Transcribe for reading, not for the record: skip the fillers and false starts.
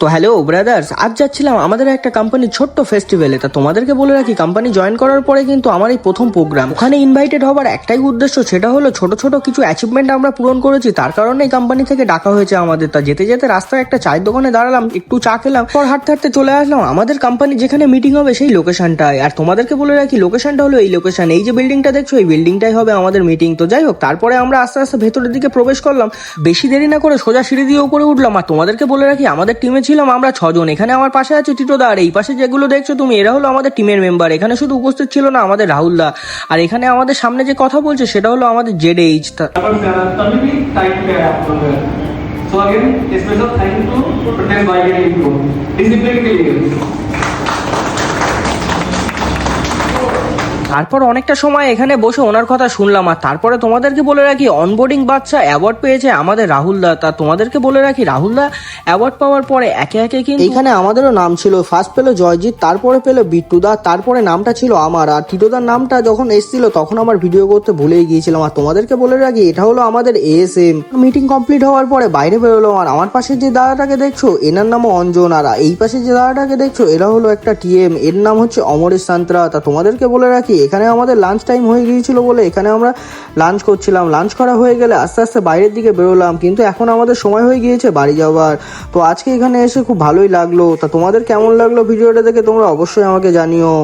তো hello brothers, আজ যাচ্ছিলাম আমাদের একটা কোম্পানির ছোট্ট ফেস্টিভ্যালে। তা তোমাদেরকে বলে রাখি, কোম্পানি জয়েন করার পরে কিন্তু আমার এই প্রথম প্রোগ্রাম। ওখানে ইনভাইটেড হবার একটাই উদ্দেশ্য, সেটা হলো ছোট ছোট কিছু অ্যাচিভমেন্ট আমরা পূরণ করেছি, তার কারণে এই কোম্পানি থেকে ডাকা হয়েছে আমাদের। তা যেতে যেতে রাস্তায় একটা চায়ের দোকানে দাঁড়ালাম, একটু চা খেলাম, পর হাঁটতে হাঁটতে চলে আসলাম আমাদের কোম্পানি যেখানে মিটিং হবে সেই লোকেশনটায়। আর তোমাদেরকে বলে রাখি, লোকেশনটা হলো এই লোকেশন, এই যে বিল্ডিংটা দেখছো এই বিল্ডিংটাই হবে আমাদের মিটিং। তো যাই হোক, তারপরে আমরা আস্তে আস্তে ভেতরের দিকে প্রবেশ করলাম, বেশি দেরি না করে সোজা সিঁড়ি দিয়ে উপরে উঠলাম। আর তোমাদেরকে বলে রাখি, আমাদের টিমে ছিলাম আমরা 6 জন। এখানে আমার পাশে আছে টিটোদা, আর এই পাশে যেগুলো দেখছো তুমি এরা হলো আমাদের টিমের মেম্বার। এখানে শুধু উপস্থিত ছিল না আমাদের রাহুল দা, আর এখানে আমাদের সামনে যে কথা বলছে সেটা হলো আমাদের Z So again, a special thank you to Protect by Info. Discipline के लिए. তারপর অনেকটা সময় এখানে বসে ওনার কথা শুনলাম। আর তারপরে তোমাদেরকে বলে রাখি, অনবোর্ডিং বাচ্চা অ্যাওয়ার্ড পেয়েছে আমাদের রাহুল দা। তা তোমাদেরকে বলে রাখি, রাহুল দা অ্যাওয়ার্ড পাওয়ার পরে একে একে কিন্তু এখানে আমাদেরও নাম ছিল। ফার্স্ট পেলো জয়জিৎ, তারপরে পেলো বিট্টু দা, তারপরে নামটা ছিল আমার। আর টিটোদার নামটা যখন এসেছিল তখন আমার ভিডিও করতে ভুলেই গিয়েছিলাম। আর তোমাদেরকে বলে রাখি, এটা হলো আমাদের এএসএম। মিটিং কমপ্লিট হওয়ার পরে বাইরে বেরোলো। আর আমার পাশে যে দাদাটাকে দেখছো এনার নামও অঞ্জন, আর এই পাশে যে দাদাটাকে দেখছো এরা হলো একটা টিএম, এর নাম হচ্ছে অমরেশ সান্ত্রা। তা তোমাদেরকে বলে রাখি, এখানে আমাদের লাঞ্চ টাইম হয়ে গিয়েছিল বলে এখানে আমরা লাঞ্চ করছিলাম। লাঞ্চ করা হয়ে গেলে আস্তে আস্তে বাইরের দিকে বেরোলাম, কিন্তু এখন আমাদের সময় হয়ে গিয়েছে বাড়ি যাওয়ার। তো আজকে এখানে এসে খুব ভালোই লাগলো। তা তোমাদের কেমন লাগলো ভিডিওটা দেখে তোমরা অবশ্যই আমাকে জানিও।